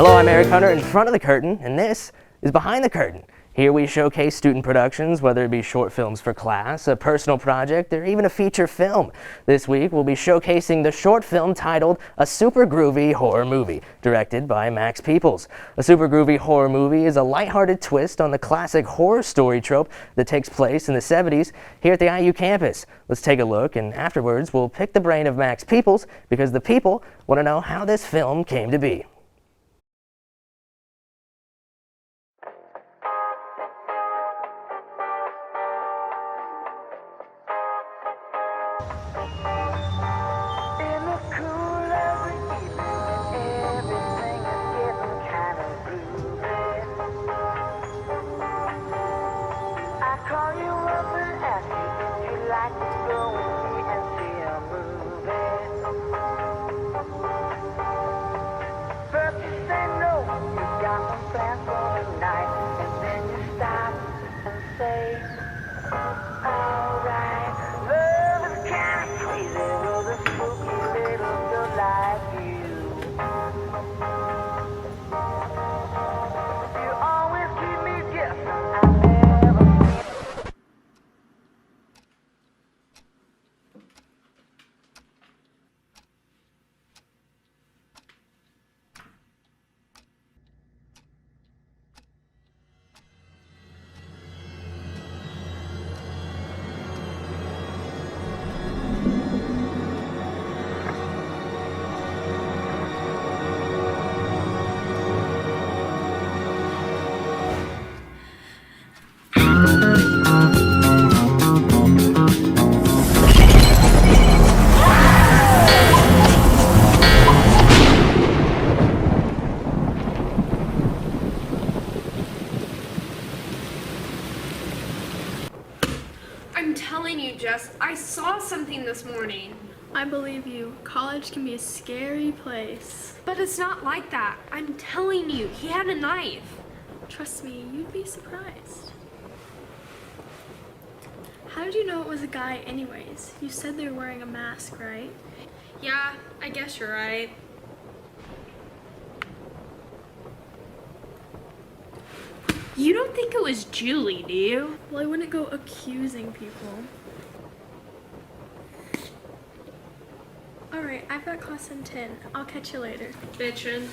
Hello, I'm Erik Hunter in front of the curtain, and this is Behind the Curtain. Here we showcase student productions, whether it be short films for class, a personal project, or even a feature film. This week, we'll be showcasing the short film titled A Super Groovy Horror Movie, directed by Max Peeples. A Super Groovy Horror Movie is a lighthearted twist on the classic horror story trope that takes place in the 70s here at the IU campus. Let's take a look, and afterwards, we'll pick the brain of Max Peeples because the people want to know how this film came to be. I'm telling you, Jess, I saw something this morning. I believe you. College can be a scary place. But it's not like that. I'm telling you, he had a knife. Trust me, you'd be surprised. How did you know it was a guy anyways? You said they were wearing a mask, right? Yeah, I guess you're right. You don't think it was Julie, do you? Well, I wouldn't go accusing people. Alright, I've got class in 10. I'll catch you later. Bitchin'.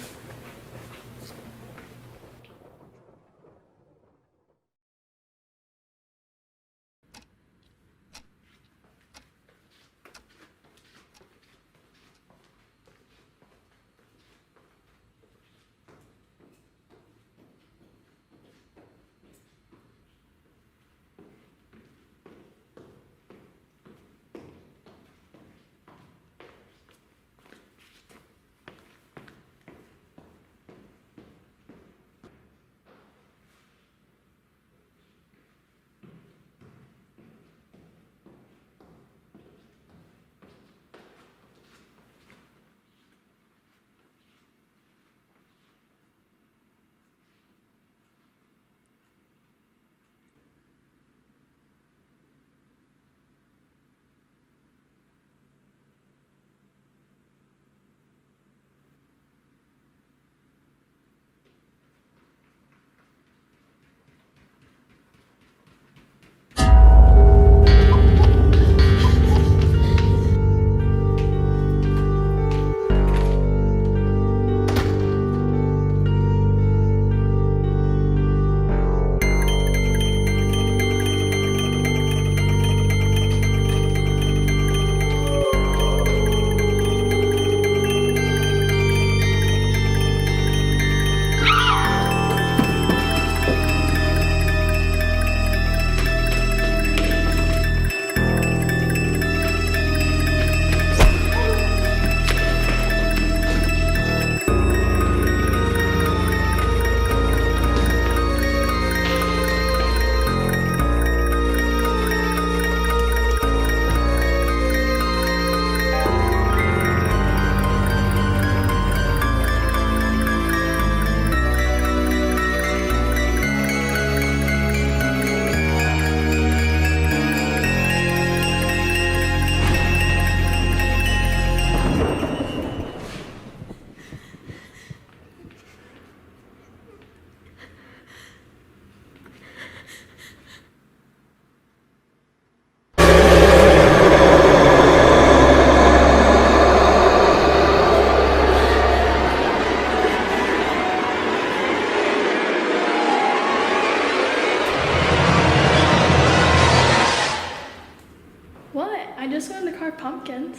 I just wanted to carve pumpkins.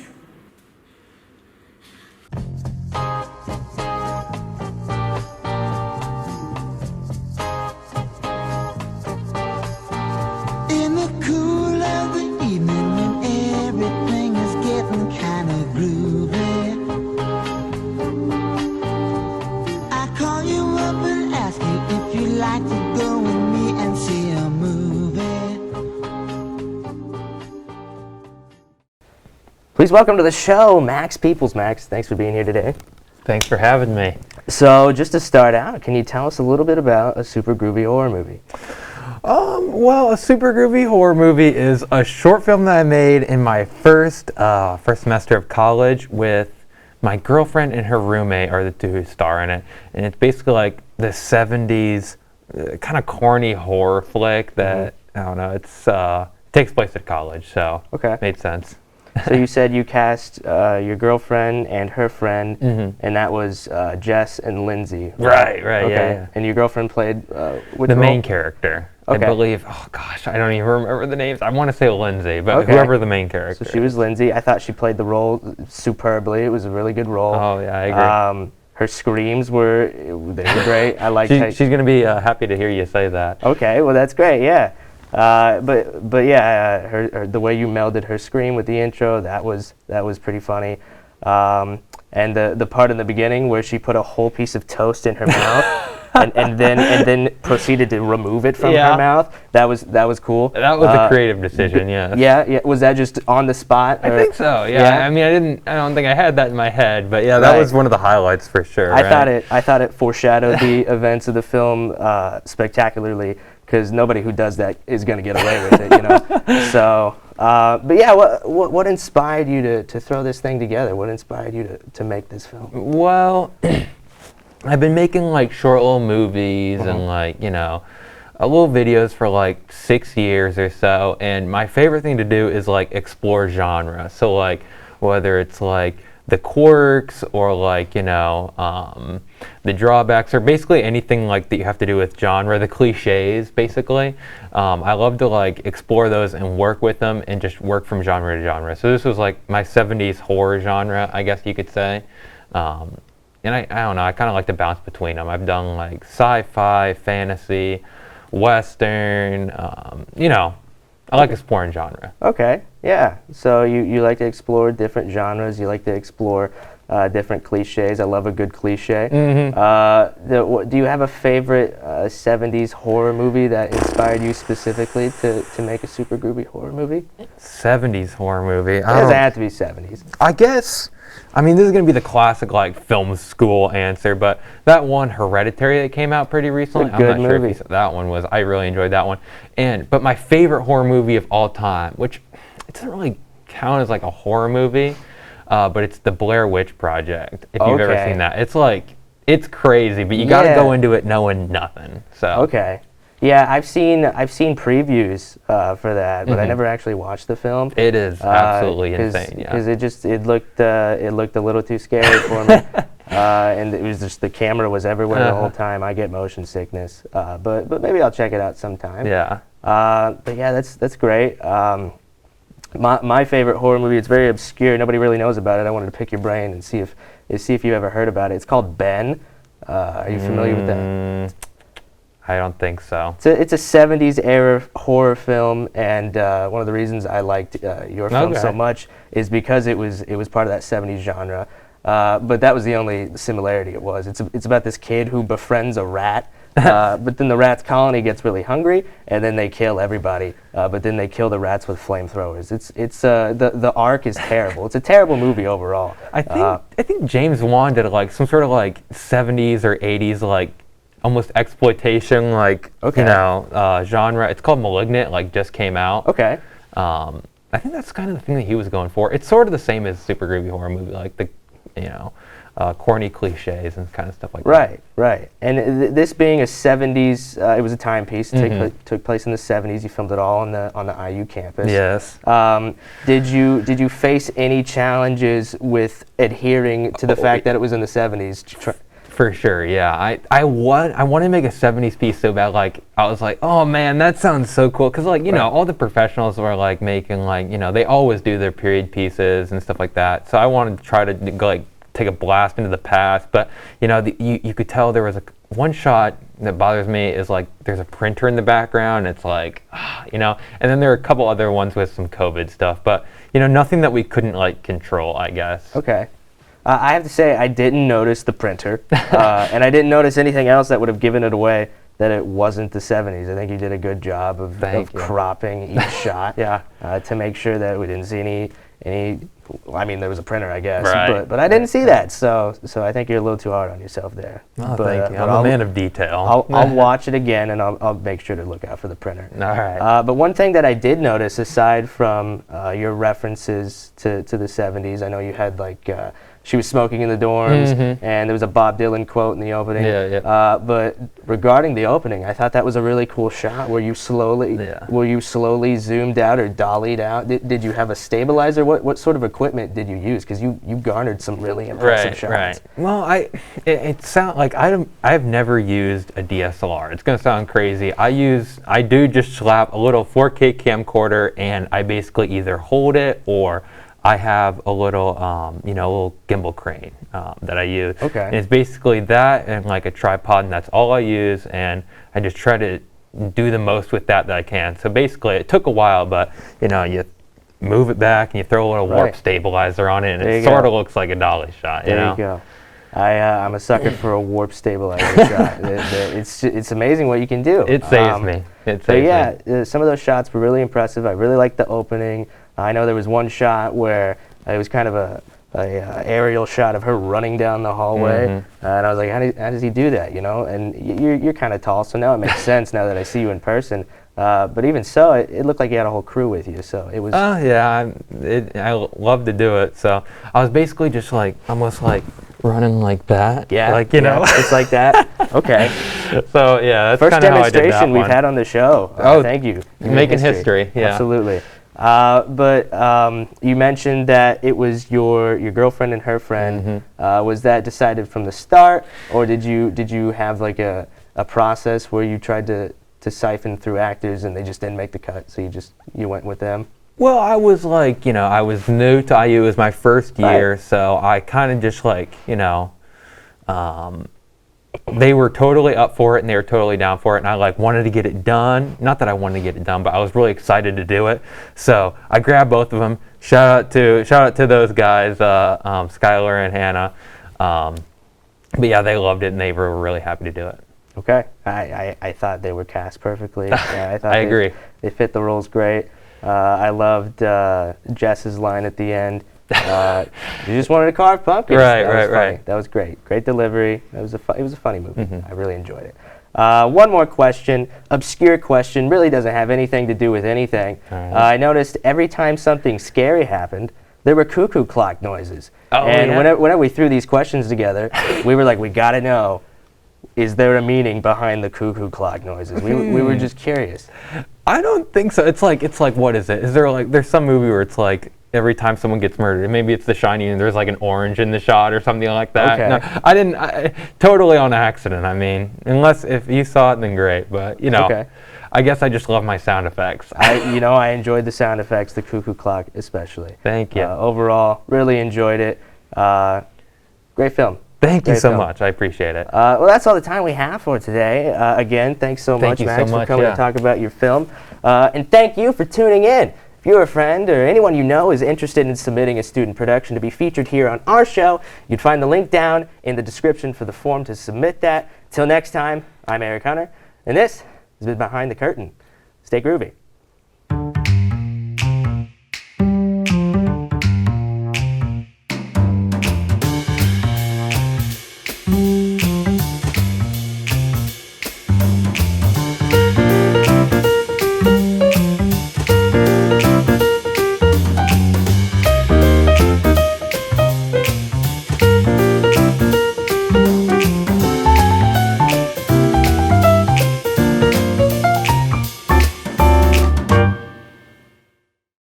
In the cool of the evening when everything is getting kind of groovy, I call you up and ask you if you'd like to go with me and see a movie. Please welcome to the show, Max Peeples. Max, thanks for being here today. Thanks for having me. So, just to start out, can you tell us a little bit about a Super Groovy Horror Movie? Well, a Super Groovy Horror Movie is a short film that I made in my first semester of college with my girlfriend and her roommate are the two who star in it. And it's basically like the 70s kind of corny horror flick that, I don't know, it takes place at college, so it made sense. So you said you cast your girlfriend and her friend, and that was Jess and Lindsay. Right, Okay. yeah. And your girlfriend played which The role? main character. Okay. I believe, oh gosh, I don't even remember the names. I want to say Lindsay, but whoever the main character. So she was Lindsay. I thought she played the role superbly. It was a really good role. Oh yeah, I agree. Her screams were great. I liked She's going to be happy to hear you say that. Okay, well that's great. Yeah. But yeah, her the way you melded her scream with the intro, that was pretty funny. And the part in the beginning where she put a whole piece of toast in her mouth and then proceeded to remove it from her mouth, that was cool. That was a creative decision, yeah. Yeah. Was that just on the spot? I think so. Yeah. I mean, I don't think I had that in my head, but yeah, that was one of the highlights for sure. I thought it foreshadowed the events of the film spectacularly, because nobody who does that is going to get away with it, you know. So, but yeah, what inspired you to throw this thing together? What inspired you to make this film? Well, I've been making like short little movies and like, you know, little videos for like 6 years or so, and my favorite thing to do is like explore genre. So like whether it's like the quirks or like, you know, the drawbacks, or basically anything like that you have to do with genre, the cliches basically. I love to like explore those and work with them and just work from genre to genre. So this was like my 70s horror genre, I guess you could say. And I don't know, I kind of like to bounce between them. I've done like sci-fi, fantasy, western, you know, I like exploring genre. Okay, yeah. So you like to explore different genres. You like to explore different cliches. I love a good cliche. Do you have a favorite 70s horror movie that inspired you specifically to make a Super Groovy Horror Movie? 70s horror movie? It doesn't have to be 70s. I guess, I mean, this is going to be the classic like film school answer, but that one Hereditary that came out pretty recently, It's a good I'm not sure movie. if that one was, I really enjoyed that one. But my favorite horror movie of all time, which it doesn't really count as like a horror movie, but it's the Blair Witch Project, if you've ever seen that. It's like, it's crazy, but you got to go into it knowing nothing. So. Okay. Yeah, I've seen previews for that, but I never actually watched the film. It is absolutely insane, yeah. Because it looked a little too scary for me, and it was just the camera was everywhere the whole time. I get motion sickness, but maybe I'll check it out sometime. Yeah. But yeah, that's great. My favorite horror movie, it's very obscure. Nobody really knows about it. I wanted to pick your brain and see if you ever heard about it. It's called Ben. Are you familiar with that? I don't think so. It's a 70s era horror film, and one of the reasons I liked your film so much is because it was part of that 70s genre. But that was the only similarity it was. It's about this kid who befriends a rat, but then the rat's colony gets really hungry, and then they kill everybody. But then they kill the rats with flamethrowers. The arc is terrible. It's a terrible movie overall. I think James Wan did like some sort of like 70s or 80s like almost exploitation like you know genre. It's called Malignant. Like just came out. Okay. I think that's kind of the thing that he was going for. It's sort of the same as Super Groovy Horror Movie, like the corny cliches and kind of stuff like that. Right. And this being a 70s, it was a timepiece. It took place in the 70s. You filmed it all on the IU campus. Yes. Did you face any challenges with adhering to the fact that it was in the 70s? for sure. Yeah, I want to make a 70s piece so bad. Like I was like, oh man, that sounds so cool. Cause like all the professionals were like making like they always do their period pieces and stuff like that. So I wanted to try to like take a blast into the past. But you could tell there was one shot that bothers me is like there's a printer in the background. It's like and then there are a couple other ones with some COVID stuff. But nothing that we couldn't like control, I guess. Okay. I have to say, I didn't notice the printer, and I didn't notice anything else that would have given it away that it wasn't the 70s. I think you did a good job of cropping each shot to make sure that we didn't see any. I mean, there was a printer, I guess, but I didn't see that. So I think you're a little too hard on yourself there. Oh, thank you. I'm a man of detail. I'll watch it again, and I'll make sure to look out for the printer. All right. But one thing that I did notice, aside from your references to the 70s, I know you had like. She was smoking in the dorms, and there was a Bob Dylan quote in the opening. But regarding the opening, I thought that was a really cool shot where you slowly zoomed out or dollied out. Did you have a stabilizer? What sort of equipment did you use? Because you garnered some really impressive shots. Right. Well, it sounds like I've never used a DSLR. It's gonna sound crazy. I do just slap a little 4K camcorder, and I basically either hold it or I have a little, little gimbal crane that I use. Okay. And it's basically that and like a tripod, and that's all I use. And I just try to do the most with that I can. So basically, it took a while, but you move it back and you throw a little warp stabilizer on it, and it sort of looks like a dolly shot. There you go. I'm a sucker for a warp stabilizer shot. It's amazing what you can do. It saves me. Some of those shots were really impressive. I really liked the opening. I know there was one shot where it was kind of a aerial shot of her running down the hallway, and I was like, how does he do that? And you're kind of tall, so now it makes sense now that I see you in person. But even so, it looked like you had a whole crew with you, so it was. Oh yeah, I love to do it. So I was basically just like almost like running like that. Yeah, like just like that. Okay. So yeah, that's first kind of how I did that demonstration we've one. had on the show. Thank you. You're making history. Yeah, absolutely. But you mentioned that it was your girlfriend and her friend. Was that decided from the start, or did you have like a process where you tried to siphon through actors and they just didn't make the cut, so you went with them? Well, I was like, I was new to IU. It was my first year, so I kind of just like, they were totally up for it and they were totally down for it, and I like wanted to get it done. Not that I wanted to get it done, but I was really excited to do it. So I grabbed both of them. Shout out to those guys, Skylar and Hannah. But yeah, they loved it and they were really happy to do it. Okay, I thought they were cast perfectly. I thought I agree. They fit the roles great. I loved Jess's line at the end. You just wanted to carve pumpkins. Right. That was great. Great delivery. It was a funny movie. I really enjoyed it. One more question, obscure question, really doesn't have anything to do with anything. I noticed every time something scary happened, there were cuckoo clock noises. Whenever we threw these questions together, we were like, we got to know, is there a meaning behind the cuckoo clock noises? We were just curious. I don't think so. It's like what is it? Is there like there's some movie where it's like every time someone gets murdered, maybe it's The Shining and there's like an orange in the shot or something like that. Okay. No, I didn't. Totally on accident. I mean, unless if you saw it, then great. But Okay. I guess I just love my sound effects. I enjoyed the sound effects, the cuckoo clock especially. Thank you. Overall, really enjoyed it. Great film. Thank you Great so film. much. I appreciate it. Well, that's all the time we have for today. Again, thanks so much, Max, for coming to talk about your film. And thank you for tuning in. If you're a friend or anyone you know is interested in submitting a student production to be featured here on our show, you'd find the link down in the description for the form to submit that. Till next time, I'm Erik Hunter, and this has been Behind the Curtain. Stay groovy.